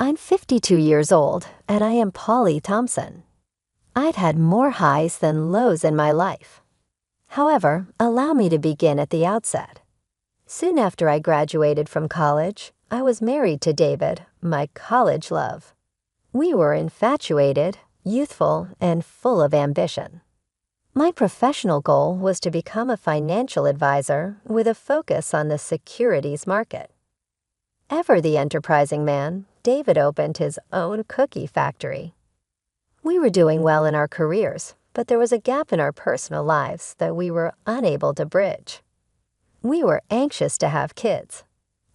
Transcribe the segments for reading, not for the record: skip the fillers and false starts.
I'm 52 years old, and I am Polly Thompson. I've had more highs than lows in my life. However, allow me to begin at the outset. Soon after I graduated from college, I was married to David, my college love. We were infatuated, youthful, and full of ambition. My professional goal was to become a financial advisor with a focus on the securities market. Ever the enterprising man, David opened his own cookie factory. We were doing well in our careers, but there was a gap in our personal lives that we were unable to bridge. We were anxious to have kids.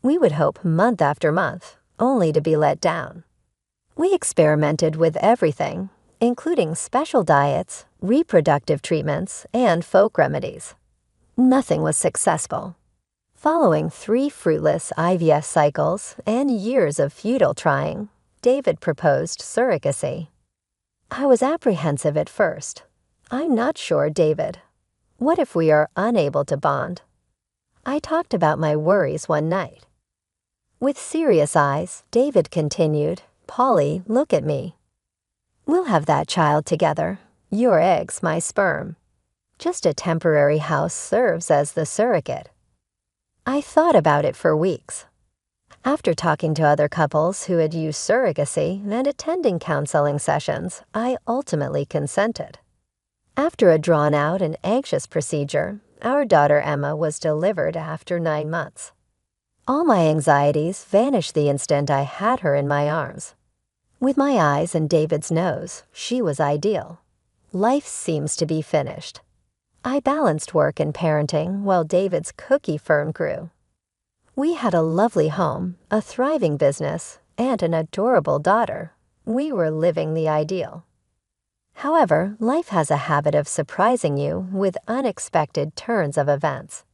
We would hope month after month, only to be let down. We experimented with everything, including special diets, reproductive treatments, and folk remedies. Nothing was successful. Following 3 fruitless IVF cycles and years of futile trying, David proposed surrogacy. I was apprehensive at first. I'm not sure, David. What if we are unable to bond? I talked about my worries one night. With serious eyes, David continued, "Polly, look at me. We'll have that child together. Your eggs, my sperm. Just a temporary house serves as the surrogate." I thought about it for weeks. After talking to other couples who had used surrogacy and attending counseling sessions, I ultimately consented. After a drawn-out and anxious procedure, our daughter Emma was delivered after 9 months. All my anxieties vanished the instant I had her in my arms. With my eyes and David's nose, she was ideal. Life seems to be finished. I balanced work and parenting while David's cookie firm grew. We had a lovely home, a thriving business, and an adorable daughter. We were living the ideal. However, life has a habit of surprising you with unexpected turns of events.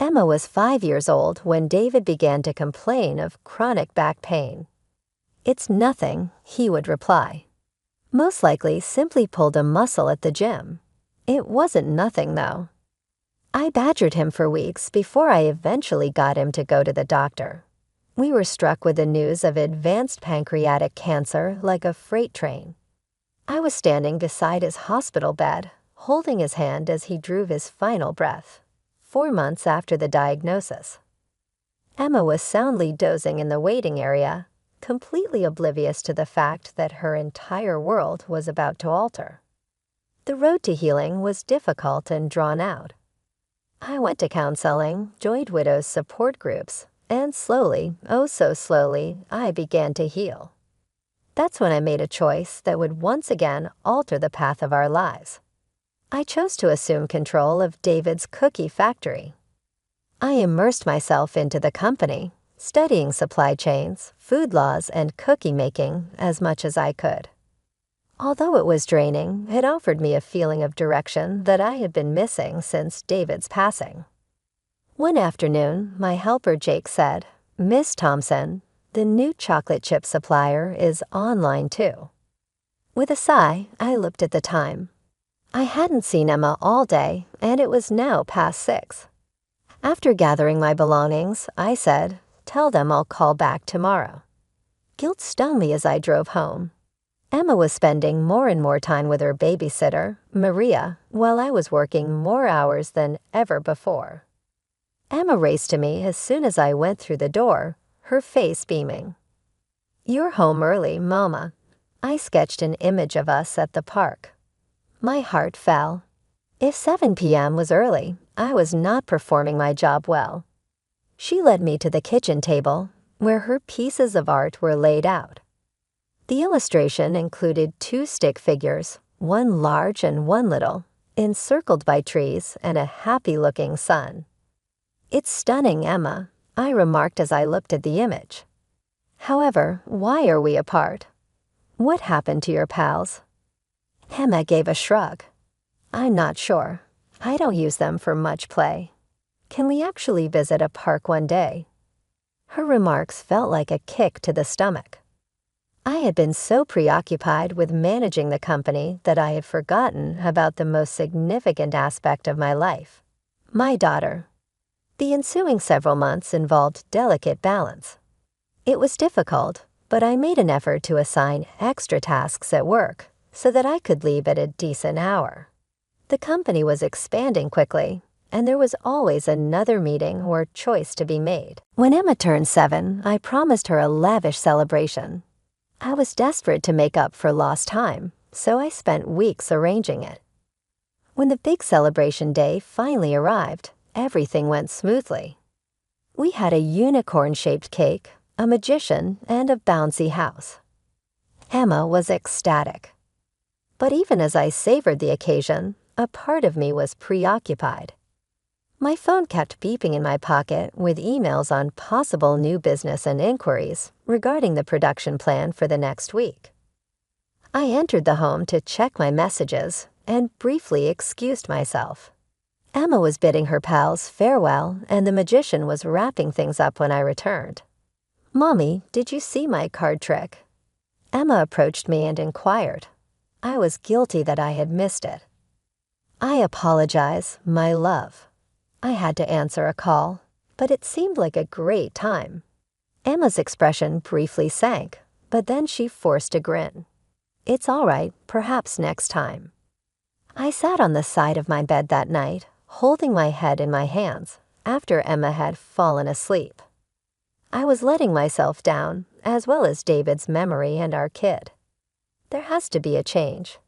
Emma was 5 years old when David began to complain of chronic back pain. "It's nothing," he would reply. Most likely simply pulled a muscle at the gym. It wasn't nothing, though. I badgered him for weeks before I eventually got him to go to the doctor. We were struck with the news of advanced pancreatic cancer like a freight train. I was standing beside his hospital bed, holding his hand as he drew his final breath, 4 months after the diagnosis. Emma was soundly dozing in the waiting area, completely oblivious to the fact that her entire world was about to alter. The road to healing was difficult and drawn out. I went to counseling, joined widows' support groups, and slowly, oh so slowly, I began to heal. That's when I made a choice that would once again alter the path of our lives. I chose to assume control of David's cookie factory. I immersed myself into the company, studying supply chains, food laws, and cookie making as much as I could. Although it was draining, it offered me a feeling of direction that I had been missing since David's passing. One afternoon, my helper Jake said, "Miss Thompson, the new chocolate chip supplier is online too." With a sigh, I looked at the time. I hadn't seen Emma all day, and it was now past 6. After gathering my belongings, I said, "Tell them I'll call back tomorrow." Guilt stung me as I drove home. Emma was spending more and more time with her babysitter, Maria, while I was working more hours than ever before. Emma raced to me as soon as I went through the door, her face beaming. "You're home early, Mama." I sketched an image of us at the park. My heart fell. If 7 p.m. was early, I was not performing my job well. She led me to the kitchen table, where her pieces of art were laid out. The illustration included 2 stick figures, one large and one little, encircled by trees and a happy-looking sun. "It's stunning, Emma," I remarked as I looked at the image. "However, why are we apart? What happened to your pals?" Emma gave a shrug. "I'm not sure. I don't use them for much play. Can we actually visit a park one day?" Her remarks felt like a kick to the stomach. I had been so preoccupied with managing the company that I had forgotten about the most significant aspect of my life, my daughter. The ensuing several months involved delicate balance. It was difficult, but I made an effort to assign extra tasks at work so that I could leave at a decent hour. The company was expanding quickly, and there was always another meeting or choice to be made. When Emma turned 7, I promised her a lavish celebration. I was desperate to make up for lost time, so I spent weeks arranging it. When the big celebration day finally arrived, everything went smoothly. We had a unicorn-shaped cake, a magician, and a bouncy house. Emma was ecstatic. But even as I savored the occasion, a part of me was preoccupied. My phone kept beeping in my pocket with emails on possible new business and inquiries regarding the production plan for the next week. I entered the home to check my messages and briefly excused myself. Emma was bidding her pals farewell, and the magician was wrapping things up when I returned. "Mommy, did you see my card trick?" Emma approached me and inquired. I was guilty that I had missed it. "I apologize, my love." I had to answer a call, but it seemed like a great time. Emma's expression briefly sank, but then she forced a grin. "It's all right, perhaps next time." I sat on the side of my bed that night, holding my head in my hands, after Emma had fallen asleep. I was letting myself down, as well as David's memory and our kid. There has to be a change.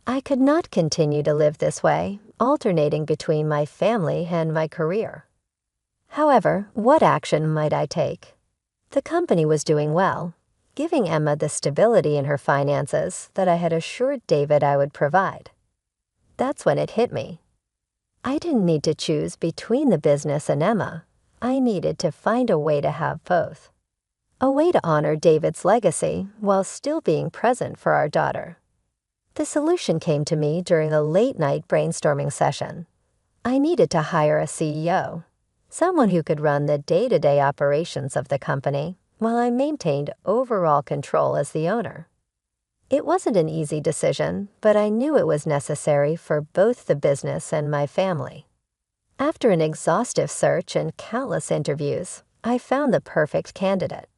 I could not continue to live this way, alternating between my family and my career. However, what action might I take? The company was doing well, giving Emma the stability in her finances that I had assured David I would provide. That's when it hit me. I didn't need to choose between the business and Emma. I needed to find a way to have both. A way to honor David's legacy while still being present for our daughter. The solution came to me during a late-night brainstorming session. I needed to hire a CEO, someone who could run the day-to-day operations of the company while I maintained overall control as the owner. It wasn't an easy decision, but I knew it was necessary for both the business and my family. After an exhaustive search and countless interviews, I found the perfect candidate.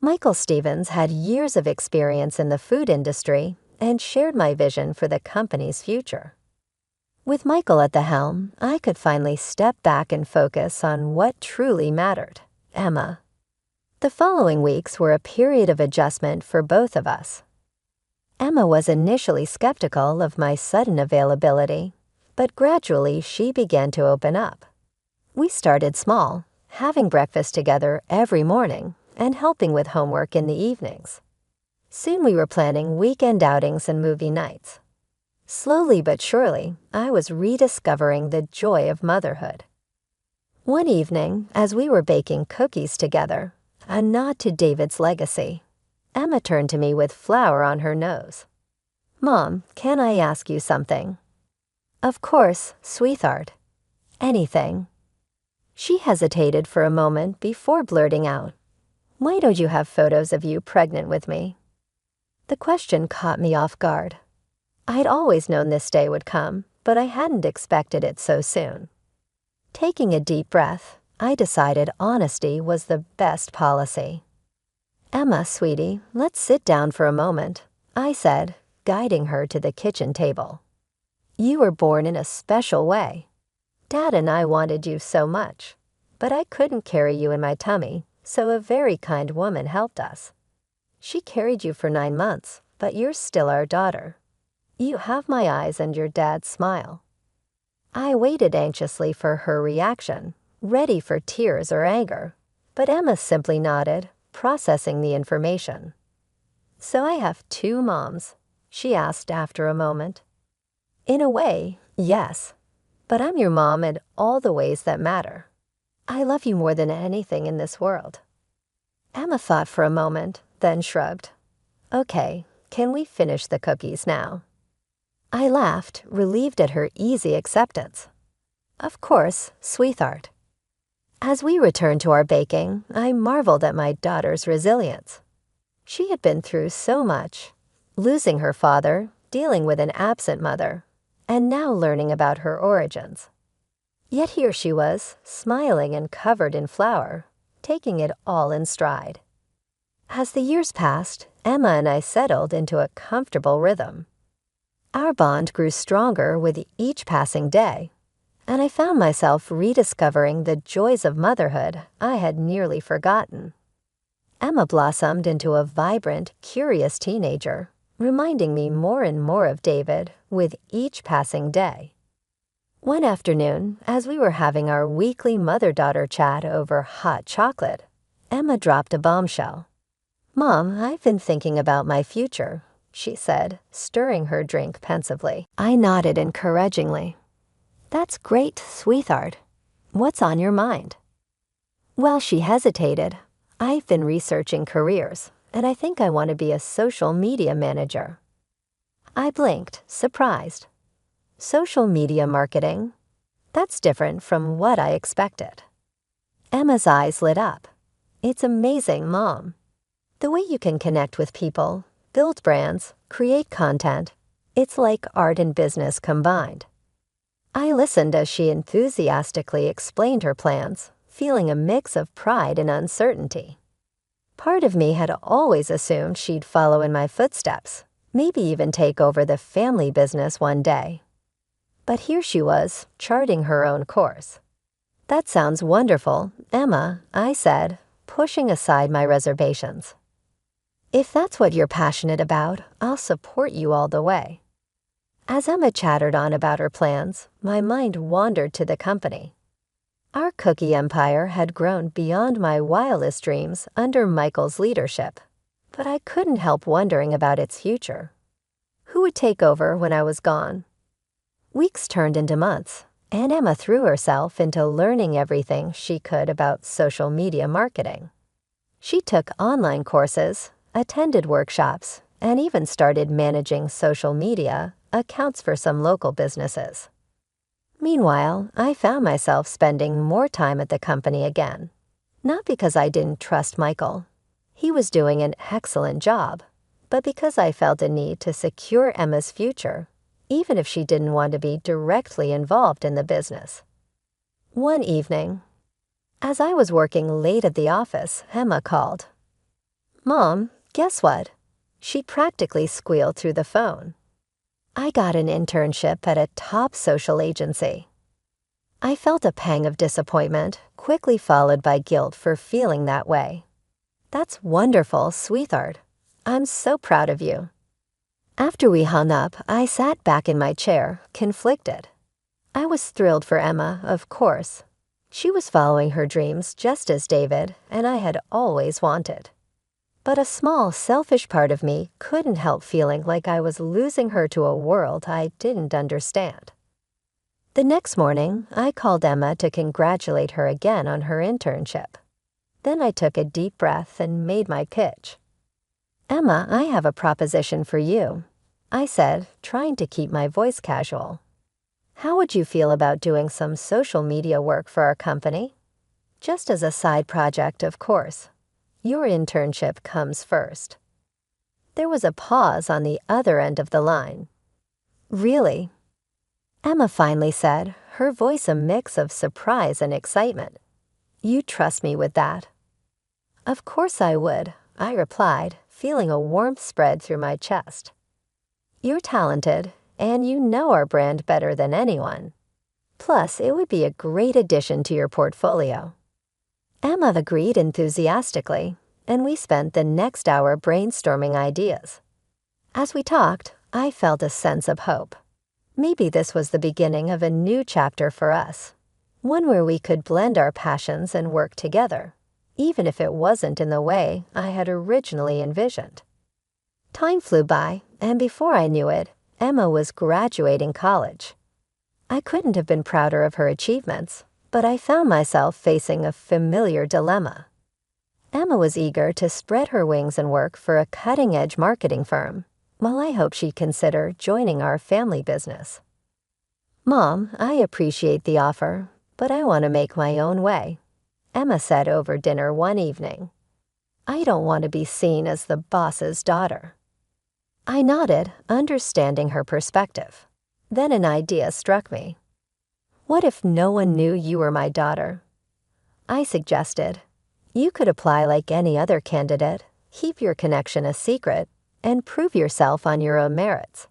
Michael Stevens had years of experience in the food industry and shared my vision for the company's future. With Michael at the helm, I could finally step back and focus on what truly mattered, Emma. The following weeks were a period of adjustment for both of us. Emma was initially skeptical of my sudden availability, but gradually she began to open up. We started small, having breakfast together every morning and helping with homework in the evenings. Soon we were planning weekend outings and movie nights. Slowly but surely, I was rediscovering the joy of motherhood. One evening, as we were baking cookies together, a nod to David's legacy, Emma turned to me with flour on her nose. "Mom, can I ask you something?" "Of course, sweetheart. Anything." She hesitated for a moment before blurting out, "Why don't you have photos of you pregnant with me?" The question caught me off guard. I'd always known this day would come, but I hadn't expected it so soon. Taking a deep breath, I decided honesty was the best policy. "Emma, sweetie, let's sit down for a moment," I said, guiding her to the kitchen table. "You were born in a special way. Dad and I wanted you so much, but I couldn't carry you in my tummy, so a very kind woman helped us. She carried you for 9 months, but you're still our daughter. You have my eyes and your dad's smile." I waited anxiously for her reaction, ready for tears or anger, but Emma simply nodded, processing the information. "So I have 2 moms?" she asked after a moment. "In a way, yes, but I'm your mom in all the ways that matter. I love you more than anything in this world." Emma thought for a moment, then shrugged. "Okay, can we finish the cookies now?" I laughed, relieved at her easy acceptance. "Of course, sweetheart." As we returned to our baking, I marveled at my daughter's resilience. She had been through so much, losing her father, dealing with an absent mother, and now learning about her origins. Yet here she was, smiling and covered in flour, taking it all in stride. As the years passed, Emma and I settled into a comfortable rhythm. Our bond grew stronger with each passing day, and I found myself rediscovering the joys of motherhood I had nearly forgotten. Emma blossomed into a vibrant, curious teenager, reminding me more and more of David with each passing day. One afternoon, as we were having our weekly mother-daughter chat over hot chocolate, Emma dropped a bombshell. "Mom, I've been thinking about my future," she said, stirring her drink pensively. I nodded encouragingly. "That's great, sweetheart. What's on your mind?" While she hesitated, "I've been researching careers, and I think I want to be a social media manager." I blinked, surprised. Social media marketing? That's different from what I expected. Emma's eyes lit up. "It's amazing, Mom. The way you can connect with people, build brands, create content, it's like art and business combined." I listened as she enthusiastically explained her plans, feeling a mix of pride and uncertainty. Part of me had always assumed she'd follow in my footsteps, maybe even take over the family business one day. But here she was, charting her own course. "That sounds wonderful, Emma," I said, pushing aside my reservations. "If that's what you're passionate about, I'll support you all the way." As Emma chattered on about her plans, my mind wandered to the company. Our cookie empire had grown beyond my wildest dreams under Michael's leadership, but I couldn't help wondering about its future. Who would take over when I was gone? Weeks turned into months, and Emma threw herself into learning everything she could about social media marketing. She took online courses, attended workshops, and even started managing social media accounts for some local businesses. Meanwhile, I found myself spending more time at the company again. Not because I didn't trust Michael. He was doing an excellent job, but because I felt a need to secure Emma's future, even if she didn't want to be directly involved in the business. One evening, as I was working late at the office, Emma called. "Mom, guess what?" She practically squealed through the phone. "I got an internship at a top social agency." I felt a pang of disappointment, quickly followed by guilt for feeling that way. "That's wonderful, sweetheart. I'm so proud of you." After we hung up, I sat back in my chair, conflicted. I was thrilled for Emma, of course. She was following her dreams just as David and I had always wanted. But a small, selfish part of me couldn't help feeling like I was losing her to a world I didn't understand. The next morning, I called Emma to congratulate her again on her internship. Then I took a deep breath and made my pitch. "Emma, I have a proposition for you," I said, trying to keep my voice casual. "How would you feel about doing some social media work for our company? Just as a side project, of course. Your internship comes first." There was a pause on the other end of the line. "Really?" Emma finally said, her voice a mix of surprise and excitement. "You trust me with that?" "Of course I would," I replied, feeling a warmth spread through my chest. "You're talented, and you know our brand better than anyone. Plus, it would be a great addition to your portfolio." Emma agreed enthusiastically, and we spent the next hour brainstorming ideas. As we talked, I felt a sense of hope. Maybe this was the beginning of a new chapter for us, one where we could blend our passions and work together, even if it wasn't in the way I had originally envisioned. Time flew by, and before I knew it, Emma was graduating college. I couldn't have been prouder of her achievements, but I found myself facing a familiar dilemma. Emma was eager to spread her wings and work for a cutting-edge marketing firm, while I hoped she'd consider joining our family business. "Mom, I appreciate the offer, but I want to make my own way," Emma said over dinner one evening. "I don't want to be seen as the boss's daughter." I nodded, understanding her perspective. Then an idea struck me. "What if no one knew you were my daughter?" I suggested. "You could apply like any other candidate, Keep your connection a secret and prove yourself on your own merits.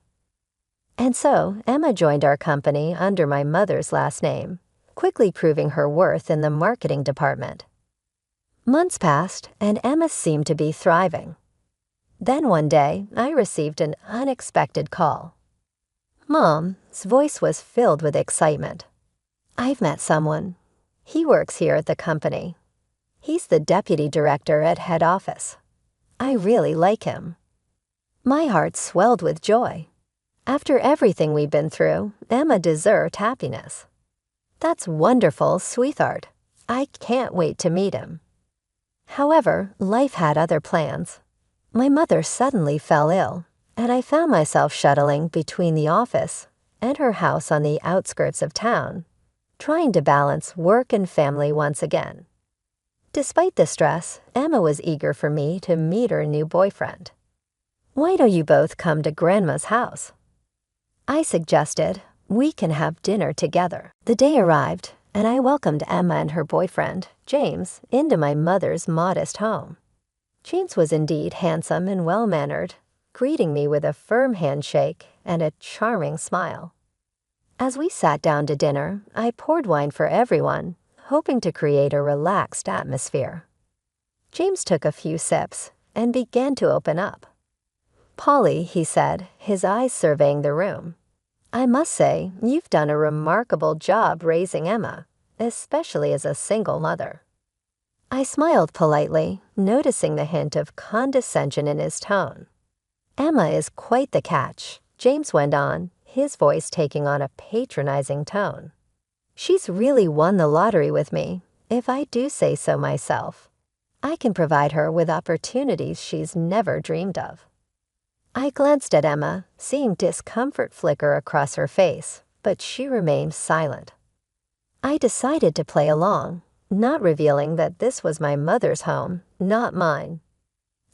And so Emma joined our company under my mother's last name, quickly proving her worth in the marketing department. Months passed, and Emma seemed to be thriving. Then one day, I received an unexpected call. Mom's voice was filled with excitement. "I've met someone. He works here at the company. He's the deputy director at head office. I really like him." My heart swelled with joy. After everything we've been through, Emma deserved happiness. "That's wonderful, sweetheart. I can't wait to meet him." However, life had other plans. My mother suddenly fell ill, and I found myself shuttling between the office and her house on the outskirts of town, trying to balance work and family once again. Despite the stress, Emma was eager for me to meet her new boyfriend. "Why don't you both come to Grandma's house?" I suggested. "We can have dinner together." The day arrived, and I welcomed Emma and her boyfriend, James, into my mother's modest home. James was indeed handsome and well-mannered, greeting me with a firm handshake and a charming smile. As we sat down to dinner, I poured wine for everyone, hoping to create a relaxed atmosphere. James took a few sips and began to open up. "Polly," he said, his eyes surveying the room, "I must say, you've done a remarkable job raising Emma, especially as a single mother." I smiled politely, noticing the hint of condescension in his tone. "Emma is quite the catch," James went on, his voice taking on a patronizing tone. "She's really won the lottery with me, if I do say so myself. I can provide her with opportunities she's never dreamed of." I glanced at Emma, seeing discomfort flicker across her face, but she remained silent. I decided to play along, not revealing that this was my mother's home, not mine.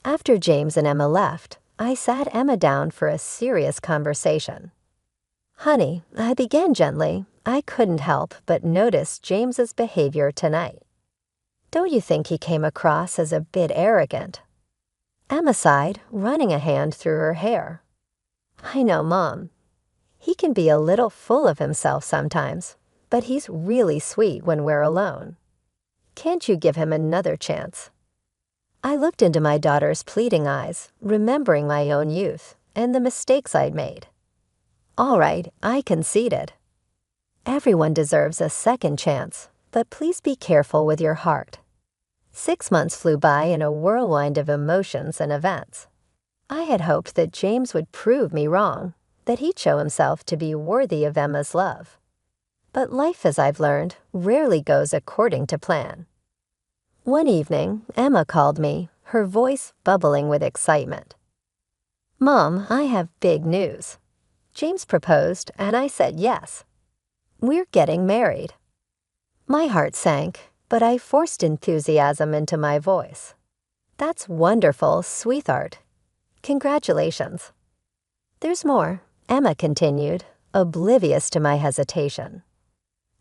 After James and Emma left, I sat Emma down for a serious conversation. "Honey," I began gently, I couldn't help but notice James's behavior tonight. "Don't you think he came across as a bit arrogant?" Emma sighed, running a hand through her hair. "I know, Mom. He can be a little full of himself sometimes, but he's really sweet when we're alone. Can't you give him another chance?" I looked into my daughter's pleading eyes, remembering my own youth and the mistakes I'd made. "All right," I conceded. "Everyone deserves a second chance, but please be careful with your heart." 6 months flew by in a whirlwind of emotions and events. I had hoped that James would prove me wrong, that he'd show himself to be worthy of Emma's love. But life, as I've learned, rarely goes according to plan. One evening, Emma called me, her voice bubbling with excitement. "Mom, I have big news. James proposed, and I said yes. We're getting married." My heart sank, but I forced enthusiasm into my voice. "That's wonderful, sweetheart. Congratulations." "There's more," Emma continued, oblivious to my hesitation.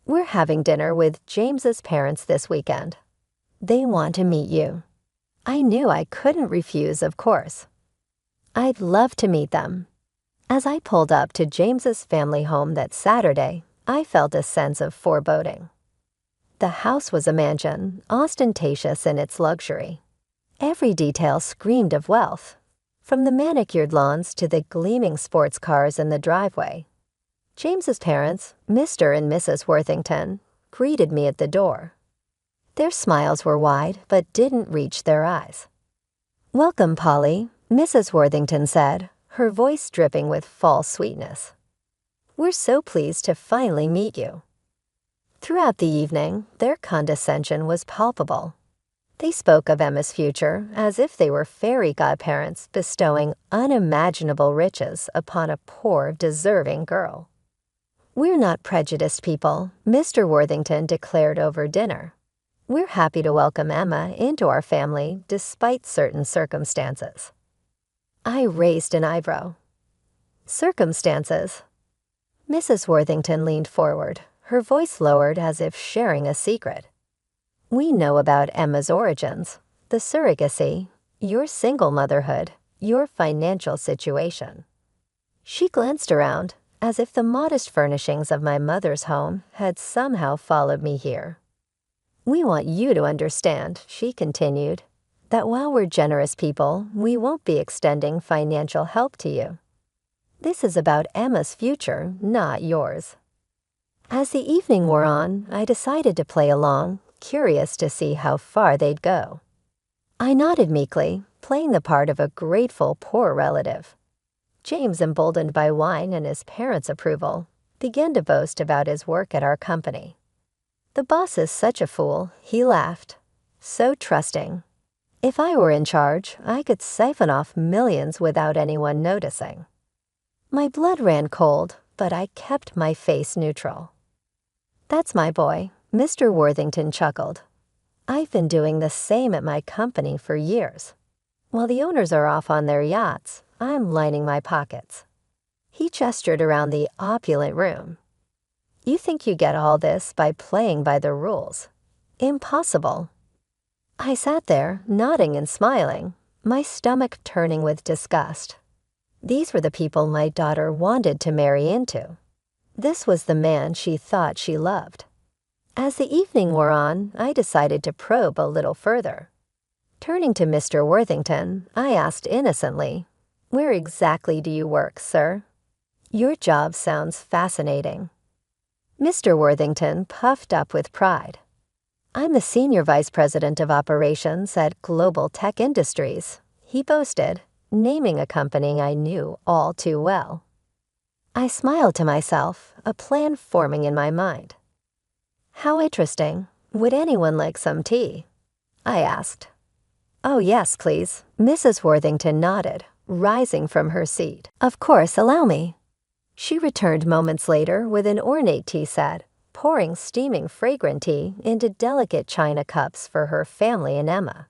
"We're having dinner with James's parents this weekend. They want to meet you." I knew I couldn't refuse, of course. "I'd love to meet them." As I pulled up to James's family home that Saturday, I felt a sense of foreboding. The house was a mansion, ostentatious in its luxury. Every detail screamed of wealth, from the manicured lawns to the gleaming sports cars in the driveway. James's parents, Mr. and Mrs. Worthington, greeted me at the door. Their smiles were wide but didn't reach their eyes. "Welcome, Polly," Mrs. Worthington said, her voice dripping with false sweetness. "We're so pleased to finally meet you." Throughout the evening, their condescension was palpable. They spoke of Emma's future as if they were fairy godparents bestowing unimaginable riches upon a poor, deserving girl. "We're not prejudiced people," Mr. Worthington declared over dinner. "We're happy to welcome Emma into our family despite certain circumstances." I raised an eyebrow. "Circumstances?" Mrs. Worthington leaned forward, her voice lowered as if sharing a secret. "We know about Emma's origins, the surrogacy, your single motherhood, your financial situation. She glanced around, as if the modest furnishings of my mother's home had somehow followed me here. We want you to understand, she continued, that while we're generous people, we won't be extending financial help to you. This is about Emma's future, not yours. As the evening wore on, I decided to play along, curious to see how far they'd go. I nodded meekly, playing the part of a grateful poor relative. James, emboldened by wine and his parents' approval, began to boast about his work at our company. The boss is such a fool, he laughed. So trusting. If I were in charge, I could siphon off millions without anyone noticing. My blood ran cold, but I kept my face neutral. That's my boy, Mr. Worthington chuckled. I've been doing the same at my company for years. While the owners are off on their yachts, I'm lining my pockets. He gestured around the opulent room. You think you get all this by playing by the rules? Impossible. I sat there, nodding and smiling, my stomach turning with disgust. These were the people my daughter wanted to marry into. This was the man she thought she loved. As the evening wore on, I decided to probe a little further. Turning to Mr. Worthington, I asked innocently, "Where exactly do you work, sir? Your job sounds fascinating." Mr. Worthington puffed up with pride. I'm the Senior Vice President of Operations at Global Tech Industries, he boasted, naming a company I knew all too well. I smiled to myself, a plan forming in my mind. How interesting. Would anyone like some tea? I asked. Oh, yes, please. Mrs. Worthington nodded, rising from her seat. Of course, allow me. She returned moments later with an ornate tea set, pouring steaming fragrant tea into delicate china cups for her family and Emma.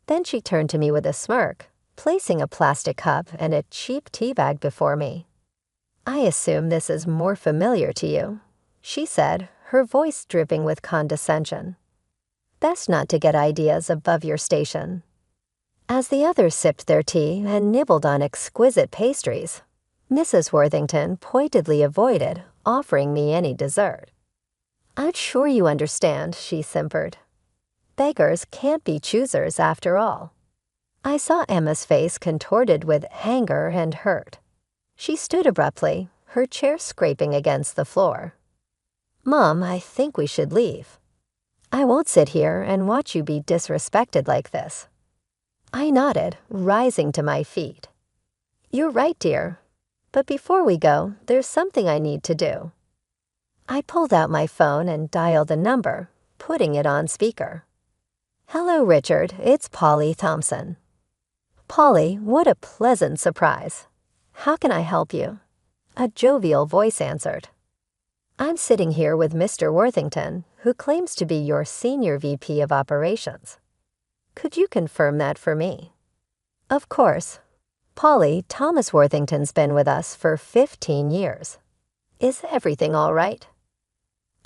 Then she turned to me with a smirk, placing a plastic cup and a cheap tea bag before me. I assume this is more familiar to you, she said, her voice dripping with condescension. Best not to get ideas above your station. As the others sipped their tea and nibbled on exquisite pastries, Mrs. Worthington pointedly avoided offering me any dessert. I'm sure you understand, she simpered. Beggars can't be choosers after all. I saw Emma's face contorted with anger and hurt. She stood abruptly, her chair scraping against the floor. Mom, I think we should leave. I won't sit here and watch you be disrespected like this. I nodded, rising to my feet. You're right, dear. But before we go, there's something I need to do. I pulled out my phone and dialed a number, putting it on speaker. Hello, Richard. It's Polly Thompson. Polly, what a pleasant surprise. How can I help you? A jovial voice answered. I'm sitting here with Mr. Worthington, who claims to be your Senior VP of Operations. Could you confirm that for me? Of course. Polly, Thomas Worthington's been with us for 15 years. Is everything all right?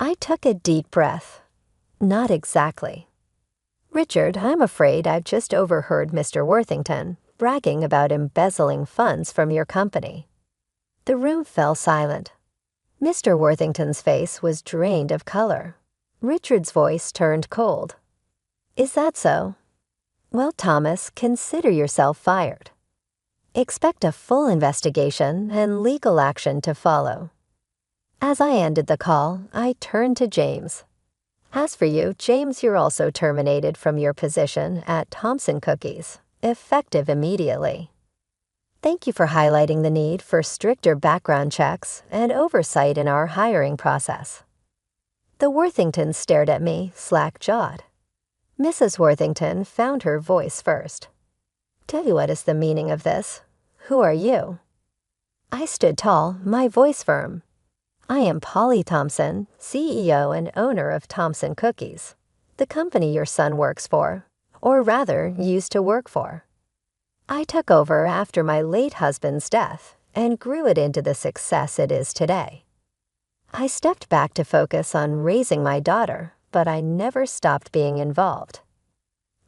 I took a deep breath. Not exactly. Richard, I'm afraid I've just overheard Mr. Worthington bragging about embezzling funds from your company. The room fell silent. Mr. Worthington's face was drained of color. Richard's voice turned cold. Is that so? Well, Thomas, consider yourself fired. Expect a full investigation and legal action to follow. As I ended the call, I turned to James. As for you, James, you're also terminated from your position at Thompson Cookies, effective immediately. Thank you for highlighting the need for stricter background checks and oversight in our hiring process. The Worthingtons stared at me, slack-jawed. Mrs. Worthington found her voice first. Tell you what is the meaning of this. Who are you? I stood tall, my voice firm. I am Polly Thompson, CEO and owner of Thompson Cookies, the company your son works for, or rather, used to work for. I took over after my late husband's death and grew it into the success it is today. I stepped back to focus on raising my daughter, but I never stopped being involved.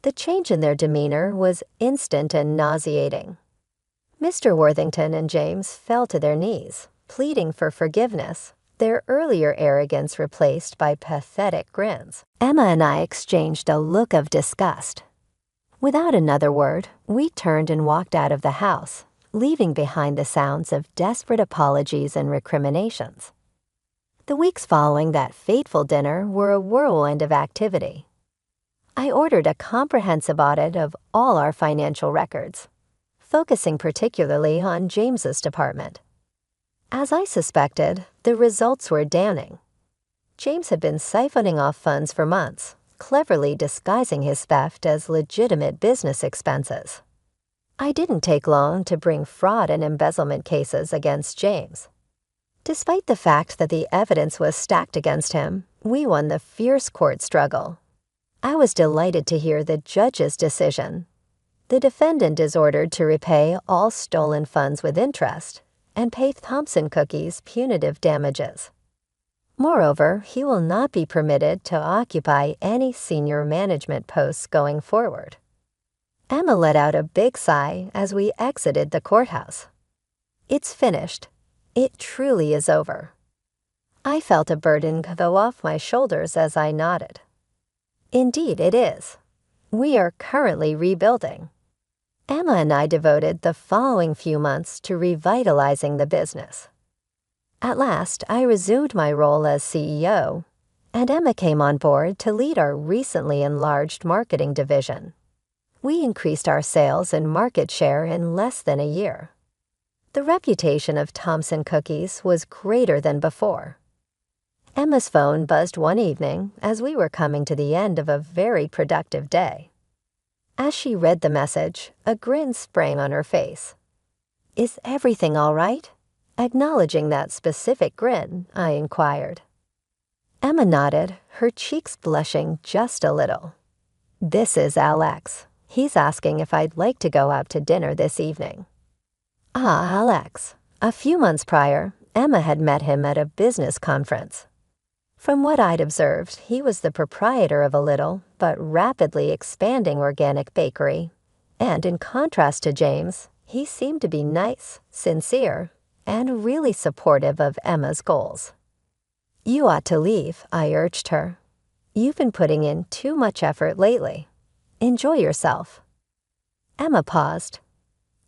The change in their demeanor was instant and nauseating. Mr. Worthington and James fell to their knees, pleading for forgiveness, their earlier arrogance replaced by pathetic grins. Emma and I exchanged a look of disgust. Without another word, we turned and walked out of the house, leaving behind the sounds of desperate apologies and recriminations. The weeks following that fateful dinner were a whirlwind of activity. I ordered a comprehensive audit of all our financial records, focusing particularly on James's department. As I suspected, the results were damning. James had been siphoning off funds for months, cleverly disguising his theft as legitimate business expenses. I didn't take long to bring fraud and embezzlement cases against James. Despite the fact that the evidence was stacked against him, we won the fierce court struggle. I was delighted to hear the judge's decision. The defendant is ordered to repay all stolen funds with interest and pay Thompson Cookies punitive damages. Moreover, he will not be permitted to occupy any senior management posts going forward. Emma let out a big sigh as we exited the courthouse. It's finished. It truly is over. I felt a burden go off my shoulders as I nodded. Indeed, it is. We are currently rebuilding. Emma and I devoted the following few months to revitalizing the business. At last, I resumed my role as CEO, and Emma came on board to lead our recently enlarged marketing division. We increased our sales and market share in less than a year. The reputation of Thompson Cookies was greater than before. Emma's phone buzzed one evening as we were coming to the end of a very productive day. As she read the message, a grin sprang on her face. "Is everything all right?" Acknowledging that specific grin, I inquired. Emma nodded, her cheeks blushing just a little. "This is Alex. He's asking if I'd like to go out to dinner this evening." Ah, Alex. A few months prior, Emma had met him at a business conference. From what I'd observed, he was the proprietor of a little but rapidly expanding organic bakery, and in contrast to James, he seemed to be nice, sincere, and really supportive of Emma's goals. "You ought to leave," I urged her. "You've been putting in too much effort lately. Enjoy yourself." Emma paused.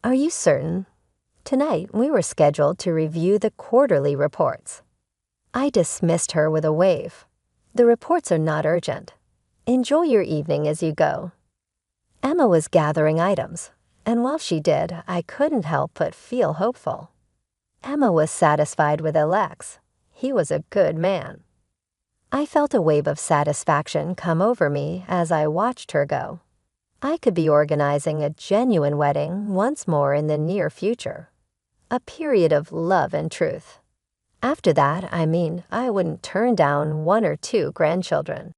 "Are you certain?" Tonight, we were scheduled to review the quarterly reports. I dismissed her with a wave. "The reports are not urgent. Enjoy your evening as you go." Emma was gathering items, and while she did, I couldn't help but feel hopeful. Emma was satisfied with Alex. He was a good man. I felt a wave of satisfaction come over me as I watched her go. I could be organizing a genuine wedding once more in the near future. A period of love and truth. After that, I wouldn't turn down 1 or 2 grandchildren.